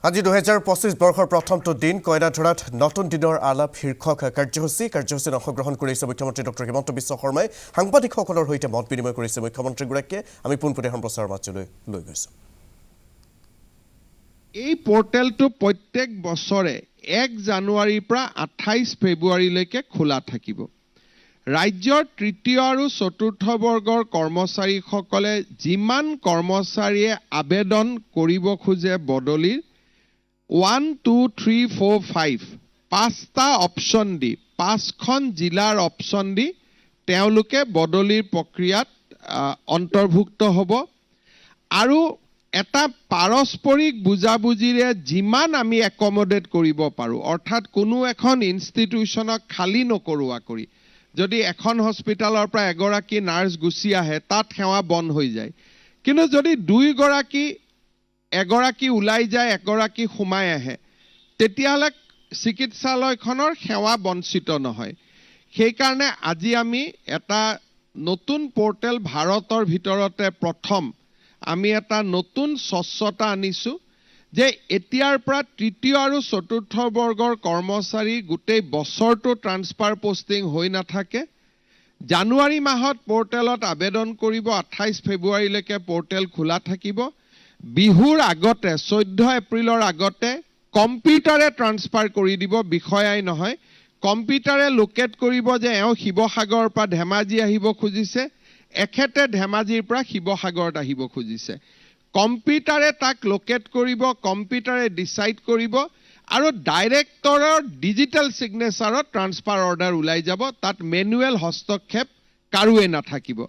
আজি 2025 বৰ্ষৰ প্ৰথমটো দিন কয়নাধৰাত নতুন দিনৰ আলাপ শীৰ্ষক কাৰ্যসূচীত অংশগ্ৰহণ কৰিছে মুখ্যমন্ত্ৰী ডক্টৰ হিমন্ত বিশ্ব শৰ্মাই সাংবাদিকসকলৰ সৈতে মত বিনিময় কৰিছে মুখ্যমন্ত্ৰীগৰাকীয়ে আমি পোনপটীয়া সম্প্ৰচাৰৰ মাজলৈ লৈ গৈছোঁ। এই পৰ্টেলটো প্ৰত্যেক বছৰে 1 জানুৱাৰীৰ পৰা 28 ফেব্ৰুৱাৰীলৈকে খোলা থাকিব। ৰাজ্যৰ তৃতীয় আৰু চতুৰ্থ বৰ্গৰ কৰ্মচাৰীসকলে যিমান কৰ্মচাৰীয়ে আবেদন কৰিব খোজে বদলিৰ 1, 2, 3, 4, 5 পাঁচটা অপশ্যন দি 5খন জিলাৰ অপশ্যন দি তেওঁলোকে বদলিৰ প্ৰক্ৰিয়াত অন্তৰ্ভুক্ত হ'ব আৰু এটা পাৰস্পৰিক বুজাবুজিৰে যিমান আমি একমডেট কৰিব পাৰোঁ, অৰ্থাৎ কোনো এখন ইনষ্টিটিউচনক খালী নকৰোৱা কৰি যদি এখন হস্পিটালৰ পৰা এগৰাকী নাৰ্ছ গুচি আহে তাত সেৱা বন্ধ হৈ যায়, কিন্তু যদি এগৰাকী ওলাই যায় এগৰাকী সোমাই আহে তেতিয়াহ'লে চিকিৎসালয়খনৰ সেৱা বঞ্চিত নহয়। সেইকাৰণে আজি আমি এটা নতুন পৰ্টেল ভাৰতৰ ভিতৰতে প্ৰথম আমি এটা নতুন স্বচ্ছতা আনিছোঁ যে এতিয়াৰ পৰা তৃতীয় আৰু চতুৰ্থ বৰ্গৰ কৰ্মচাৰী গোটেই বছৰটো ট্ৰান্সফাৰ পোষ্টিং হৈ নাথাকে। জানুৱাৰী মাহত পৰ্টেলত আবেদন কৰিব, 28 ফেব্ৰুৱাৰীলৈকে পৰ্টেল খোলা থাকিব। বিহুৰ আগতে 14 এপ্ৰিলৰ আগতে কম্পিউটাৰে ট্ৰান্সফাৰ কৰি দিব, বিষয়াই নহয়, কম্পিউটাৰে লোকেট কৰিব যে এওঁ শিৱসাগৰৰ পৰা ধেমাজি আহিব খুজিছে, এখেতে ধেমাজিৰ পৰা শিৱসাগৰত আহিব খুজিছে। কম্পিউটাৰে তাক লোকেট কৰিব, কম্পিউটাৰে ডিচাইড কৰিব আৰু ডাইৰেক্টৰৰ ডিজিটেল ছিগনেচাৰত ট্ৰান্সফাৰ অৰ্ডাৰ ওলাই যাব, তাত মেনুৱেল হস্তক্ষেপ কাৰোৱে নাথাকিব।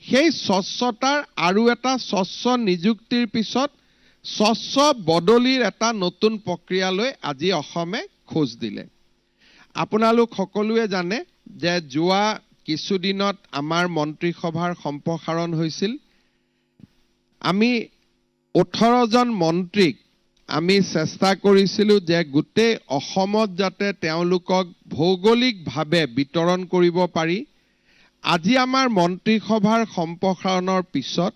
সেই স্বচ্ছতাৰ আৰু এটা স্বচ্ছ নিযুক্তিৰ পিছত স্বচ্ছ বদলিৰ এটা নতুন প্ৰক্ৰিয়ালৈ আজি অসমে খোজ দিলে। আপোনালোক সকলোৱে জানে যে যোৱা কিছুদিনত আমাৰ মন্ত্ৰীসভাৰ সম্প্ৰসাৰণ হৈছিল। আমি 18জন মন্ত্ৰীক আমি চেষ্টা কৰিছিলোঁ যে গোটেই অসমত যাতে তেওঁলোকক ভৌগোলিকভাৱে বিতৰণ কৰিব পাৰি। আজি আমাৰ মন্ত্ৰীসভাৰ সম্প্ৰসাৰণৰ পিছত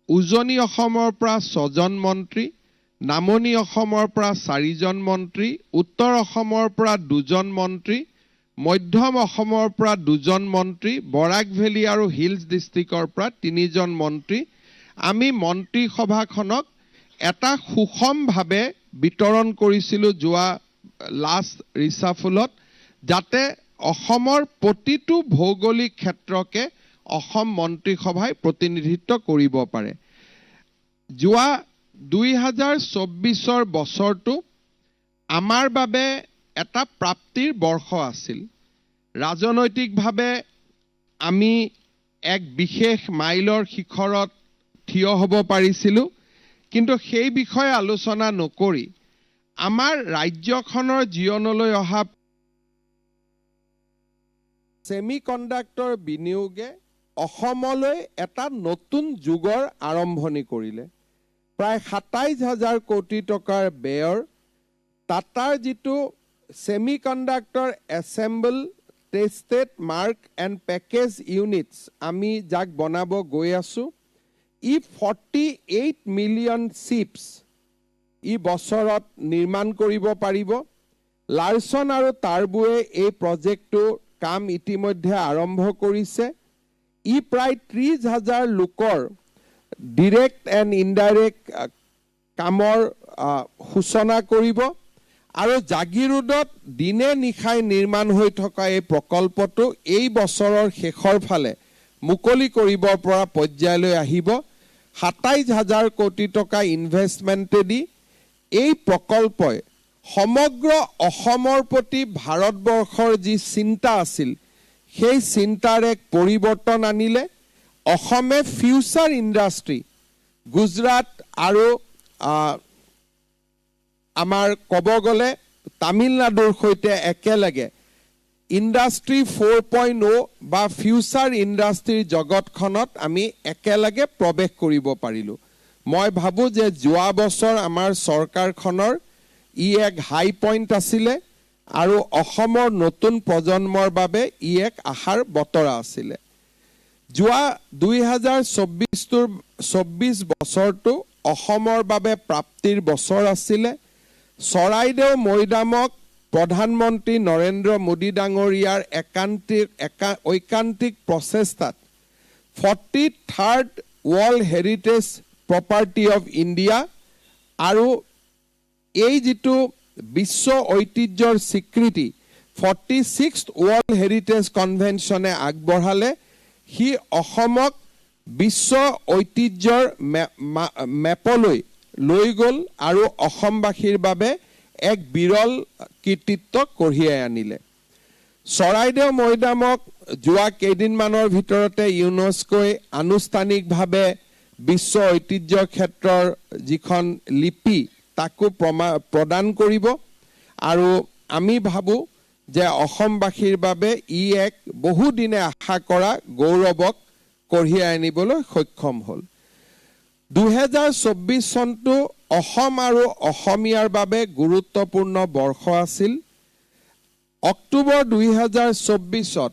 উজনি অসমৰ পৰা 6জন মন্ত্ৰী, নামনি অসমৰ পৰা 4জন মন্ত্ৰী, উত্তৰ অসমৰ পৰা 2জন মন্ত্ৰী, মধ্যম অসমৰ পৰা 2জন মন্ত্ৰী, বৰাক ভেলী আৰু হিলছ ডিষ্ট্ৰিক্টৰ পৰা 3জন মন্ত্ৰী আমি মন্ত্ৰীসভাখনক এটা সুষমভাৱে বিতৰণ কৰিছিলোঁ যোৱা লাষ্ট ৰিচাফলত, যাতে অসমৰ প্ৰতিটো ভৌগোলিক ক্ষেত্ৰকে অসম মন্ত্ৰীসভাই প্ৰতিনিধিত্ব কৰিব পাৰে। যোৱা 2024 বছৰটো আমাৰ বাবে এটা প্ৰাপ্তিৰ বৰ্ষ আছিল। ৰাজনৈতিকভাৱে আমি এক বিশেষ মাইলৰ শিখৰত থিয় হ'ব পাৰিছিলোঁ, কিন্তু সেই বিষয়ে আলোচনা নকৰি আমাৰ ৰাজ্যখনৰ জীৱনলৈ অহা ছেমিকণ্ডাক্টৰ বিনিয়োগে অসমলৈ এটা নতুন যুগৰ আৰম্ভণি কৰিলে। প্ৰায় 27,000 কোটি টকাৰ ব্যয়ৰ টাটাৰ যিটো semiconductor assemble tested mark and package units আমি যাক বনাব গৈ আছোঁ, ই 48 মিলিয়ন চিপছ ই বছৰত নিৰ্মাণ কৰিব পাৰিব। লাৰ্চন আৰু টাৰ্বোৱে এই প্ৰজেক্টটো কাম ইতিমধ্যে আৰম্ভ কৰিছে। ই প্ৰায় 30,000 লোকৰ ডিৰেক্ট এণ্ড ইনডাইৰেক্ট কামৰ সূচনা কৰিব আৰু জাগিৰোডত দিনে নিশাই নিৰ্মাণ হৈ থকা এই প্ৰকল্পটো এই বছৰৰ শেষৰ ফালে মুকলি কৰিব পৰা পৰ্যায়লৈ আহিব। 27,000 কোটি টকা ইনভেষ্টমেণ্টেদি এই প্ৰকল্পই সমগ্ৰ অসমৰ প্ৰতি ভাৰতবৰ্ষৰ যি চিন্তা আছিল সেই চিন্তাৰ এক পৰিৱৰ্তন আনিলে। অসমে ফিউচাৰ ইণ্ডাষ্ট্ৰী গুজৰাট আৰু আমাৰ ক'ব গ'লে তামিলনাডুৰ সৈতে একেলগে ইণ্ডাষ্ট্ৰী 4.0 বা ফিউচাৰ ইণ্ডাষ্ট্ৰীৰ জগতখনত আমি একেলগে প্ৰৱেশ কৰিব পাৰিলোঁ। মই ভাবোঁ যে যোৱা বছৰ আমাৰ চৰকাৰখনৰ ই এক হাই পইণ্ট আছিলে আৰু অসমৰ নতুন প্ৰজন্মৰ বাবে ই এক আশাৰ বতৰা আছিলে। যোৱা 2024 বছৰটো অসমৰ বাবে প্ৰাপ্তিৰ বছৰ আছিলে। চৰাইদেউ মৈদামক প্ৰধানমন্ত্ৰী নৰেন্দ্ৰ মোদী ডাঙৰীয়াৰ ঐকান্তিক প্ৰচেষ্টাত 43rd world heritage property of India আৰু এই যিটো বিশ্ব ঐতিহ্যৰ স্বীকৃতি 46th ৱৰ্ল্ড হেৰিটেজ কনভেনশ্যনে আগবঢ়ালে সি অসমক বিশ্ব ঐতিহ্যৰ মেপলৈ লৈ গ'ল আৰু অসমবাসীৰ বাবে এক বিৰল কৃতিত্ব কঢ়িয়াই আনিলে চৰাইদেউ মৈদামক যোৱা কেইদিনমানৰ ভিতৰতে ইউনেস্কোই আনুষ্ঠানিকভাৱে বিশ্ব ঐতিহ্য ক্ষেত্ৰৰ যিখন লিপি তাকো প্ৰদান কৰিব আৰু আমি ভাবো যে অসমবাসীৰ বাবে ই এক বহুদিনে আশা কৰা গৌৰৱক কঢ়িয়াই আনিবলৈ সক্ষম হ'ল 2024 চনটো অসম আৰু অসমীয়াৰ বাবে গুৰুত্বপূৰ্ণ বৰ্ষ আছিল অক্টোবৰ 2024ত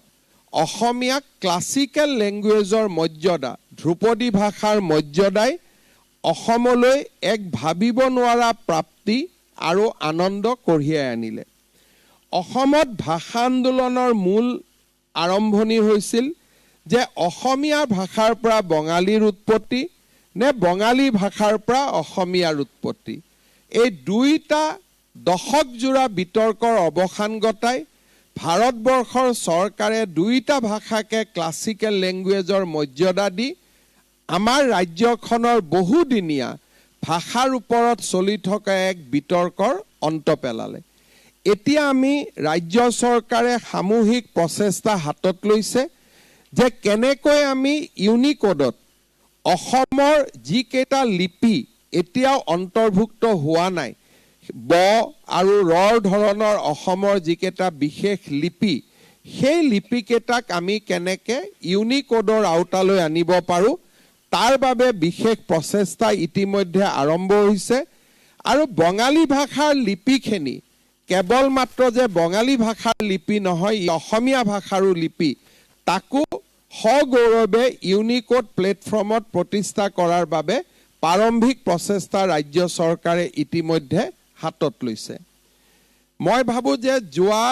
অসমীয়াক ক্লাছিকেল লেংগুৱেজৰ মৰ্যাদা ধ্ৰুপদী ভাষাৰ মৰ্যাদাই অসমলৈ এক ভাবিব নোৱাৰা প্ৰাপ্তি আৰু আনন্দ কঢ়িয়াই আনিলে অসমত ভাষা আন্দোলনৰ মূল আৰম্ভণি হৈছিল যে অসমীয়া ভাষাৰ পৰা বঙালীৰ উৎপত্তি নে বঙালী ভাষাৰ পৰা অসমীয়াৰ উৎপত্তি এই দুইটা দশকজোৰা বিতৰ্কৰ অৱসান ঘটাই ভাৰতবৰ্ষৰ চৰকাৰে দুইটা ভাষাকে ক্লাছিকেল লেংগুৱেজৰ মৰ্যাদা দি আমাৰ ৰাজ্যখনৰ বহুদিনীয়া ভাষাৰ ওপৰত চলি থকা এক বিতৰ্কৰ অন্ত পেলালে এতিয়া আমি ৰাজ্য চৰকাৰে সামূহিক প্ৰচেষ্টা হাতত লৈছে যে কেনেকৈ আমি ইউনিকোডত অসমৰ যিকেইটা লিপি এতিয়াও অন্তৰ্ভুক্ত হোৱা নাই ব আৰু ৰৰ ধৰণৰ অসমৰ যিকেইটা বিশেষ লিপি সেই লিপিকেইটাক আমি কেনেকৈ ইউনিকোডৰ আওতালৈ আনিব পাৰোঁ তাৰ বাবে বিশেষ প্ৰচেষ্টা ইতিমধ্যে আৰম্ভ হৈছে আৰু বঙালী ভাষাৰ লিপিখিনি কেৱল মাত্ৰ যে বঙালী ভাষাৰ লিপি নহয় অসমীয়া ভাষাৰো লিপি তাকো সগৌৰৱে ইউনিকোড প্লেটফৰ্মত প্ৰতিষ্ঠা কৰাৰ বাবে প্ৰাৰম্ভিক প্ৰচেষ্টা ৰাজ্য চৰকাৰে ইতিমধ্যে হাতত লৈছে মই ভাবো যে যোৱা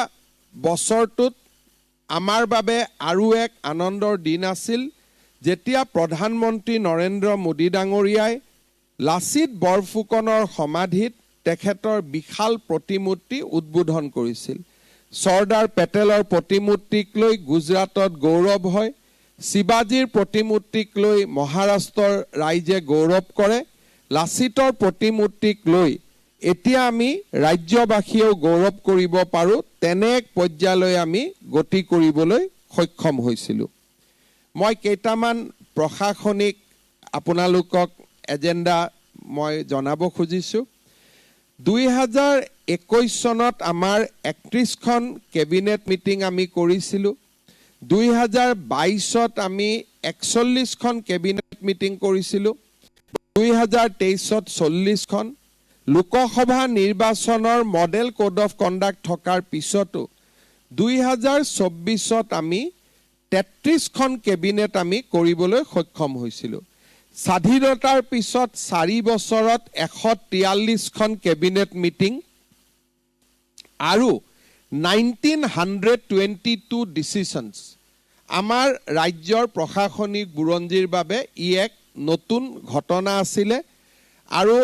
বছৰটোত আমাৰ বাবে আৰু এক আনন্দৰ দিন আছিল যেতিয়া প্ৰধানমন্ত্ৰী নৰেন্দ্ৰ মোদী ডাঙৰীয়াই লাচিত বৰফুকনৰ সমাধিত তেখেতৰ বিশাল প্ৰতিমূৰ্তি উদ্বোধন কৰিছিল চৰ্দাৰ পেটেলৰ প্ৰতিমূৰ্তিক লৈ গুজৰাটত গৌৰৱ হয় শিৱাজীৰ প্ৰতিমূৰ্তিক লৈ মহাৰাষ্ট্ৰৰ ৰাইজে গৌৰৱ কৰে লাচিতৰ প্ৰতিমূৰ্তিক লৈ এতিয়া আমি ৰাজ্যবাসীয়েও গৌৰৱ কৰিব পাৰোঁ তেনে এক পৰ্যায়লৈ আমি গতি কৰিবলৈ সক্ষম হৈছিলোঁ মই কেইটামান প্ৰশাসনিক আপোনালোকক এজেণ্ডা মই জনাব খুজিছোঁ 2021 চনত আমাৰ 31খন কেবিনেট মিটিং আমি কৰিছিলোঁ 2022ত আমি 41খন কেবিনেট মিটিং কৰিছিলোঁ 2023ত 40খন লোকসভা নিৰ্বাচনৰ মডেল কোড অফ কণ্ডাক্ট থকাৰ পিছতো 2024ত আমি 33খন কেবিনেট আমি কৰিবলৈ সক্ষম হৈছিলোঁ স্বাধীনতাৰ পিছত 4 বছৰত 143খন কেবিনেট মিটিং আৰু 1922 ডিচিশনছ আমাৰ ৰাজ্যৰ প্ৰশাসনিক বুৰঞ্জীৰ বাবে ই এক নতুন ঘটনা আছিলে আৰু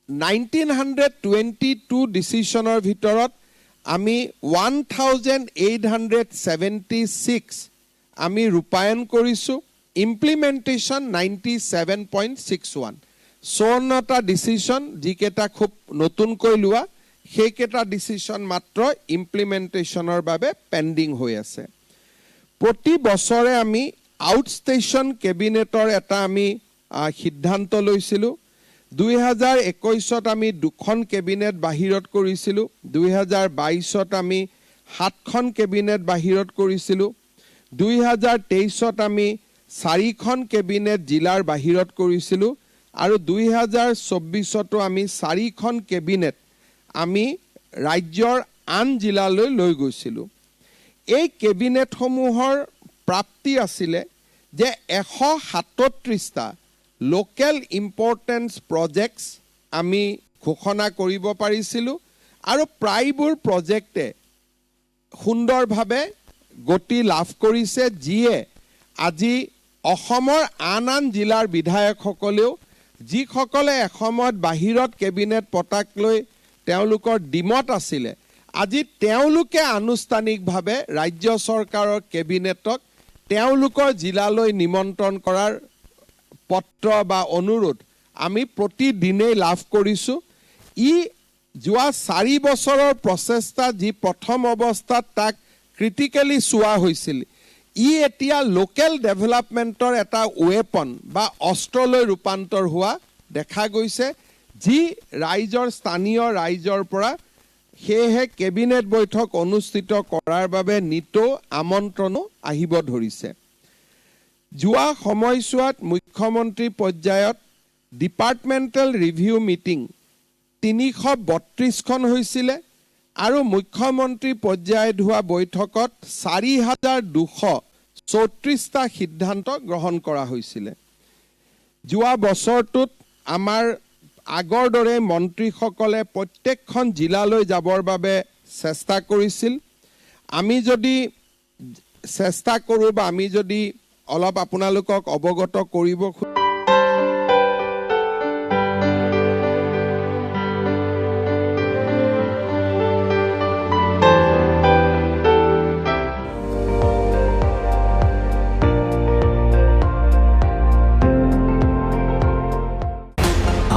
1922 ডিচিশনৰ ভিতৰত আমি 1876 আমি ৰূপায়ণ কৰিছোঁ ইমপ্লিমেণ্টেশ্যন 97.61 54টা ডিচিশন যিকেইটা খুব নতুনকৈ লোৱা সেইকেইটা ডিচিশন মাত্ৰ ইমপ্লিমেণ্টেশ্যনৰ বাবে পেণ্ডিং হৈ আছে প্ৰতি বছৰে আমি আউটষ্টেশ্যন কেবিনেটৰ এটা আমি সিদ্ধান্ত লৈছিলোঁ 2021ত আমি 2খন কেবিনেট বাহিৰত কৰিছিলোঁ 2022ত আমি 7খন কেবিনেট বাহিৰত কৰিছিলোঁ 2023ত আমি 4খন কেবিনেট জিলাৰ বাহিৰত কৰিছিলোঁ আৰু 2024তো আমি 4খন কেবিনেট আমি ৰাজ্যৰ আন জিলালৈ লৈ গৈছিলোঁ এই কেবিনেটসমূহৰ প্ৰাপ্তি আছিলে যে 137টা লোকেল ইম্পৰ্টেন্স প্ৰজেক্টছ আমি ঘোষণা কৰিব পাৰিছিলোঁ আৰু প্ৰায়বোৰ প্ৰজেক্টে সুন্দৰভাৱে গতি লাভ কৰিছে, যিয়ে আজি অসমৰ আন আন জিলাৰ বিধায়কসকলেও যিসকলে এসময়ত বাহিৰত কেবিনেট পতাক লৈ তেওঁলোকৰ ডিমত আছিলে, আজি তেওঁলোকে আনুষ্ঠানিকভাৱে ৰাজ্য চৰকাৰৰ কেবিনেটক তেওঁলোকৰ জিলালৈ নিমন্ত্ৰণ কৰাৰ পত্ৰ বা অনুৰোধ আমি প্ৰতিদিনেই লাভ কৰিছোঁ। ই যোৱা 4 বছৰৰ প্ৰচেষ্টা, যি প্ৰথম অৱস্থাত তাক ক্ৰিটিকেলি চোৱা হৈছিল, ই এতিয়া লোকেল ডেভেলপমেণ্টৰ এটা ৱেপন বা অস্ত্ৰলৈ ৰূপান্তৰ হোৱা দেখা গৈছে, যি ৰাইজৰ স্থানীয় ৰাইজৰ পৰা সেয়েহে কেবিনেট বৈঠক অনুষ্ঠিত কৰাৰ বাবে নিতৌ আমন্ত্ৰণো আহিব ধৰিছে। যোৱা সময়ছোৱাত মুখ্যমন্ত্ৰী পৰ্যায়ত ডিপাৰ্টমেণ্টেল ৰিভিউ মিটিং 332খন হৈছিলে আৰু মুখ্যমন্ত্ৰী পৰ্যায়ত হোৱা বৈঠকত 4234টা সিদ্ধান্ত গ্ৰহণ কৰা হৈছিলে। যোৱা বছৰটোত আমাৰ আগৰ দৰে মন্ত্ৰীসকলে প্ৰত্যেকখন জিলালৈ যাবৰ বাবে চেষ্টা কৰিছিল। আমি যদি চেষ্টা কৰোঁ বা আমি যদি অলপ আপোনালোকক অৱগত কৰিব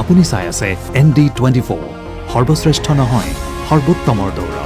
আপুনি চাই আছে ND24, সৰ্বশ্ৰেষ্ঠ নহয় সৰ্বোত্তমৰ দৌৰ।